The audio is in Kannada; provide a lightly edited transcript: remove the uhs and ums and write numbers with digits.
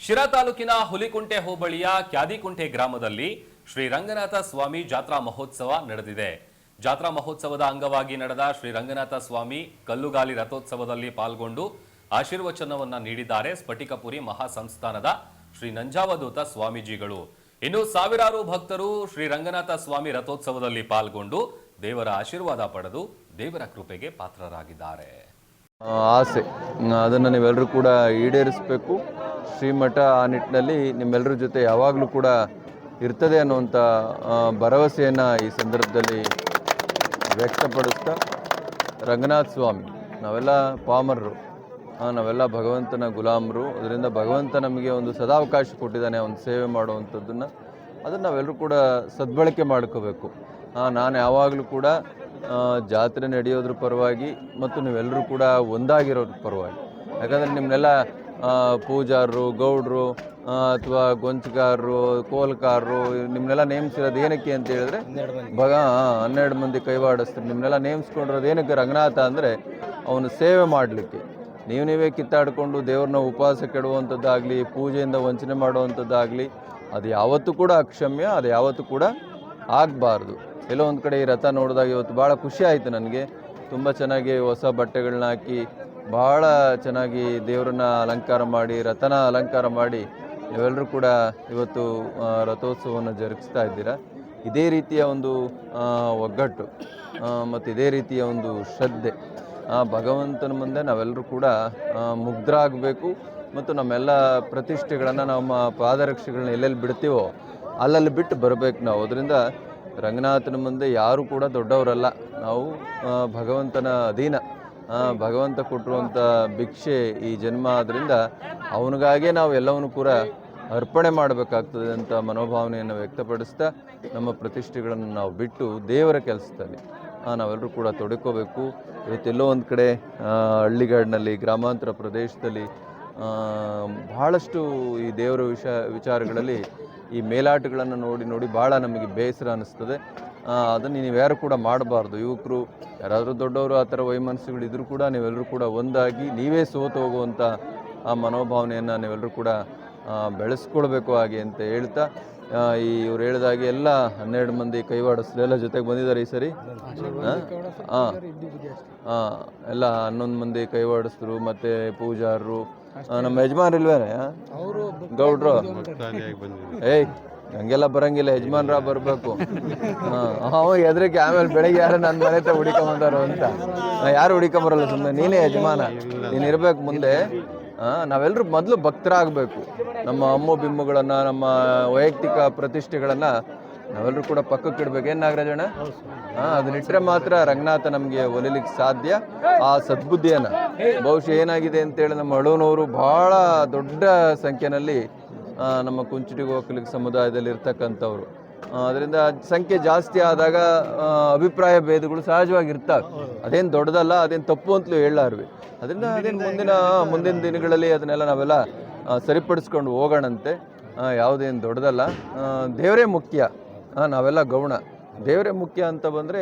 ಶಿರಾ ತಾಲೂಕಿನ ಹುಲಿಕುಂಟೆ ಹೋಬಳಿಯ ಕ್ಯಾದಿಕುಂಟೆ ಗ್ರಾಮದಲ್ಲಿ ಶ್ರೀ ರಂಗನಾಥ ಸ್ವಾಮಿ ಜಾತ್ರಾ ಮಹೋತ್ಸವ ನಡೆದಿದೆ. ಜಾತ್ರಾ ಮಹೋತ್ಸವದ ಅಂಗವಾಗಿ ನಡೆದ ಶ್ರೀ ರಂಗನಾಥ ಸ್ವಾಮಿ ಕಲ್ಲುಗಾಲಿ ರಥೋತ್ಸವದಲ್ಲಿ ಪಾಲ್ಗೊಂಡು ಆಶೀರ್ವಚನವನ್ನ ನೀಡಿದ್ದಾರೆ ಸ್ಫಟಿಕಪುರಿ ಮಹಾಸಂಸ್ಥಾನದ ಶ್ರೀ ನಂಜಾವಧೂತ ಸ್ವಾಮೀಜಿಗಳು. ಇನ್ನು ಸಾವಿರಾರು ಭಕ್ತರು ಶ್ರೀ ರಂಗನಾಥ ಸ್ವಾಮಿ ರಥೋತ್ಸವದಲ್ಲಿ ಪಾಲ್ಗೊಂಡು ದೇವರ ಆಶೀರ್ವಾದ ಪಡೆದು ದೇವರ ಕೃಪೆಗೆ ಪಾತ್ರರಾಗಿದ್ದಾರೆ. ಆಸೆ ಅದನ್ನು ನೀವೆಲ್ಲರೂ ಕೂಡ ಈಡೇರಿಸಬೇಕು. ಶ್ರೀಮಠ ಆ ನಿಟ್ಟಿನಲ್ಲಿ ನಿಮ್ಮೆಲ್ಲರ ಜೊತೆ ಯಾವಾಗಲೂ ಕೂಡ ಇರ್ತದೆ ಅನ್ನುವಂಥ ಭರವಸೆಯನ್ನು ಈ ಸಂದರ್ಭದಲ್ಲಿ ವ್ಯಕ್ತಪಡಿಸ್ತಾ, ರಂಗನಾಥ ಸ್ವಾಮಿ ನಾವೆಲ್ಲ ಪಾಮರರು, ನಾವೆಲ್ಲ ಭಗವಂತನ ಗುಲಾಮರು. ಅದರಿಂದ ಭಗವಂತ ನಮಗೆ ಒಂದು ಸದಾವಕಾಶ ಕೊಟ್ಟಿದ್ದಾನೆ ಒಂದು ಸೇವೆ ಮಾಡುವಂಥದ್ದನ್ನು, ಅದನ್ನು ನಾವೆಲ್ಲರೂ ಕೂಡ ಸದ್ಬಳಕೆ ಮಾಡ್ಕೋಬೇಕು. ನಾನು ಯಾವಾಗಲೂ ಕೂಡ ಜಾತ್ರೆ ನಡೆಯೋದ್ರ ಪರವಾಗಿ ಮತ್ತು ನೀವೆಲ್ಲರೂ ಕೂಡ ಒಂದಾಗಿರೋದ್ರ ಪರವಾಗಿ. ಯಾಕಂದರೆ ನಿಮ್ಮನ್ನೆಲ್ಲ ಪೂಜಾರರು, ಗೌಡ್ರು ಅಥವಾ ಗೊಂಚಗಾರರು, ಕೋಲ್ಕಾರರು ನಿಮ್ಮನ್ನೆಲ್ಲ ನೇಮಿಸಿರೋದು ಏನಕ್ಕೆ ಅಂತ ಹೇಳಿದ್ರೆ 12 ಮಂದಿ ಕೈವಾಡಿಸ್ತಾರೆ. ನಿಮ್ಮನ್ನೆಲ್ಲ ನೇಮಿಸ್ಕೊಂಡಿರೋದು ಏನಕ್ಕೆ? ರಂಗನಾಥ ಅಂದರೆ ಅವನು ಸೇವೆ ಮಾಡಲಿಕ್ಕೆ. ನೀವೇ ಕಿತ್ತಾಡಿಕೊಂಡು ದೇವ್ರನ್ನ ಉಪವಾಸ ಕೆಡುವಂಥದ್ದಾಗಲಿ, ಪೂಜೆಯಿಂದ ವಂಚನೆ ಮಾಡುವಂಥದ್ದಾಗಲಿ ಅದು ಯಾವತ್ತೂ ಕೂಡ ಅಕ್ಷಮ್ಯ, ಅದು ಯಾವತ್ತೂ ಕೂಡ ಆಗಬಾರ್ದು. ಎಲ್ಲೋ ಒಂದು ಕಡೆ ಈ ರಥ ನೋಡಿದಾಗ ಇವತ್ತು ಭಾಳ ಖುಷಿ ಆಯಿತು ನನಗೆ. ತುಂಬ ಚೆನ್ನಾಗಿ ಹೊಸ ಬಟ್ಟೆಗಳನ್ನ ಹಾಕಿ ಭಾಳ ಚೆನ್ನಾಗಿ ದೇವರನ್ನ ಅಲಂಕಾರ ಮಾಡಿ, ರಥನ ಅಲಂಕಾರ ಮಾಡಿ ನೀವೆಲ್ಲರೂ ಕೂಡ ಇವತ್ತು ರಥೋತ್ಸವವನ್ನು ಜರುಗಿಸ್ತಾ ಇದ್ದೀರಾ. ಇದೇ ರೀತಿಯ ಒಂದು ಒಗ್ಗಟ್ಟು ಮತ್ತು ಇದೇ ರೀತಿಯ ಒಂದು ಶ್ರದ್ಧೆ ಭಗವಂತನ ಮುಂದೆ ನಾವೆಲ್ಲರೂ ಕೂಡ ಮುಗ್ಧರಾಗಬೇಕು. ಮತ್ತು ನಮ್ಮೆಲ್ಲ ಪ್ರತಿಷ್ಠೆಗಳನ್ನು, ನಮ್ಮ ಪಾದರಕ್ಷೆಗಳನ್ನ ಎಲ್ಲೆಲ್ಲಿ ಬಿಡ್ತೀವೋ ಅಲ್ಲಲ್ಲಿ ಬಿಟ್ಟು ಬರಬೇಕು ನಾವು. ಅದರಿಂದ ರಂಗನಾಥನ ಮುಂದೆ ಯಾರೂ ಕೂಡ ದೊಡ್ಡವರಲ್ಲ. ನಾವು ಭಗವಂತನ ಅಧೀನ, ಭಗವಂತ ಕೊಟ್ಟಿರುವಂಥ ಭಿಕ್ಷೆ ಈ ಜನ್ಮ. ಆದ್ದರಿಂದ ಅವನಿಗಾಗೇ ನಾವು ಎಲ್ಲವನ್ನೂ ಕೂಡ ಅರ್ಪಣೆ ಮಾಡಬೇಕಾಗ್ತದೆ ಅಂತ ಮನೋಭಾವನೆಯನ್ನು ವ್ಯಕ್ತಪಡಿಸ್ತಾ, ನಮ್ಮ ಪ್ರತಿಷ್ಠೆಗಳನ್ನು ನಾವು ಬಿಟ್ಟು ದೇವರ ಕೆಲಸದಲ್ಲಿ ನಾವೆಲ್ಲರೂ ಕೂಡ ತೊಡಕೋಬೇಕು. ಇವತ್ತೆಲ್ಲೋ ಒಂದು ಕಡೆ ಹಳ್ಳಿಗಾಡಿನಲ್ಲಿ, ಗ್ರಾಮಾಂತರ ಪ್ರದೇಶದಲ್ಲಿ ಬಹಳಷ್ಟು ಈ ದೇವರ ವಿಚಾರಗಳಲ್ಲಿ ಈ ಮೇಲಾಟಗಳನ್ನು ನೋಡಿ ಭಾಳ ನಮಗೆ ಬೇಸರ ಅನ್ನಿಸ್ತದೆ. ಅದನ್ನು ನೀವ್ಯಾರು ಕೂಡ ಮಾಡಬಾರ್ದು. ಯುವಕರು ಯಾರಾದರೂ ದೊಡ್ಡವರು ಆ ಥರ ವೈಮನಸ್ಸುಗಳಿದ್ರೂ ಕೂಡ ನೀವೆಲ್ಲರೂ ಕೂಡ ಒಂದಾಗಿ ನೀವೇ ಸೋತು ಹೋಗುವಂಥ ಆ ಮನೋಭಾವನೆಯನ್ನು ನೀವೆಲ್ಲರೂ ಕೂಡ ಬೆಳೆಸ್ಕೊಳ್ಬೇಕು ಹಾಗೆ ಅಂತ ಹೇಳ್ತಾ, ಇವ್ರು ಹೇಳಿದಾಗೆ ಎಲ್ಲ 12 ಮಂದಿ ಕೈವಾಡಿಸ್ರು ಎಲ್ಲ ಜೊತೆಗೆ ಬಂದಿದ್ದಾರೆ ಈ ಸರಿ. ಎಲ್ಲ 11 ಮಂದಿ ಕೈವಾಡಿಸಿದ್ರು. ಮತ್ತು ಪೂಜಾರರು, ನಮ್ಮ ಯಜಮಾನ್ರಿಲ್ವೇನೆ ಗೌಡ್ರು, ಹಂಗೆಲ್ಲ ಬರಂಗಿಲ್ಲ, ಯಜಮಾನ್ರ ಬರಬೇಕು. ಎದ್ರಿಗೆ ಆಮೇಲೆ ಬೆಳಗ್ಗೆ ಯಾರು ನನ್ನ ಮನೆ ಹತ್ರ ಹುಡಿಕೊಂಬಂದಾರೋ ಅಂತ. ಯಾರು ಹುಡಿಕೊಂಬರಲ್ಲ, ಸುಮ್ಮನೆ ನೀನೇ ಯಜಮಾನ, ನೀನು ಇರಬೇಕು ಮುಂದೆ. ನಾವೆಲ್ಲರೂ ಮೊದಲು ಭಕ್ತರಾಗಬೇಕು. ನಮ್ಮ ಅಮ್ಮು ಬಿಮ್ಮುಗಳನ್ನು, ನಮ್ಮ ವೈಯಕ್ತಿಕ ಪ್ರತಿಷ್ಠೆಗಳನ್ನು ನಾವೆಲ್ಲರೂ ಕೂಡ ಪಕ್ಕಕ್ಕೆ ಇಡಬೇಕು. ಏನು ನಾಗರಾಜಣ್ಣ? ಅದನ್ನಿಟ್ಟರೆ ಮಾತ್ರ ರಂಗನಾಥ ನಮಗೆ ಒಲಿಲಿಕ್ಕೆ ಸಾಧ್ಯ. ಆ ಸದ್ಬುದ್ಧಿಯನ್ನು ಬಹುಶಃ ಏನಾಗಿದೆ ಅಂತೇಳಿ ನಮ್ಮ ಅಳುನವರು ಭಾಳ ದೊಡ್ಡ ಸಂಖ್ಯೆಯಲ್ಲಿ ನಮ್ಮ ಕುಂಚಿಟಿಗ ಒಕ್ಕಲಿಗ ಸಮುದಾಯದಲ್ಲಿ ಇರ್ತಕ್ಕಂಥವ್ರು. ಅದರಿಂದ ಸಂಖ್ಯೆ ಜಾಸ್ತಿ ಆದಾಗ ಅಭಿಪ್ರಾಯ ಭೇದಗಳು ಸಹಜವಾಗಿ ಇರ್ತವೆ. ಅದೇನು ದೊಡ್ಡದಲ್ಲ, ಅದೇನು ತಪ್ಪು ಅಂತಲೂ ಹೇಳಲಾರ್ವಿ. ಅದರಿಂದ ಅದೇನು ಮುಂದಿನ ದಿನಗಳಲ್ಲಿ ಅದನ್ನೆಲ್ಲ ನಾವೆಲ್ಲ ಸರಿಪಡಿಸ್ಕೊಂಡು ಹೋಗೋಣಂತೆ. ಯಾವುದೇನು ದೊಡ್ಡದಲ್ಲ. ದೇವರೇ ಮುಖ್ಯ, ನಾವೆಲ್ಲ ಗೌಣ. ದೇವರೇ ಮುಖ್ಯ ಅಂತ ಬಂದರೆ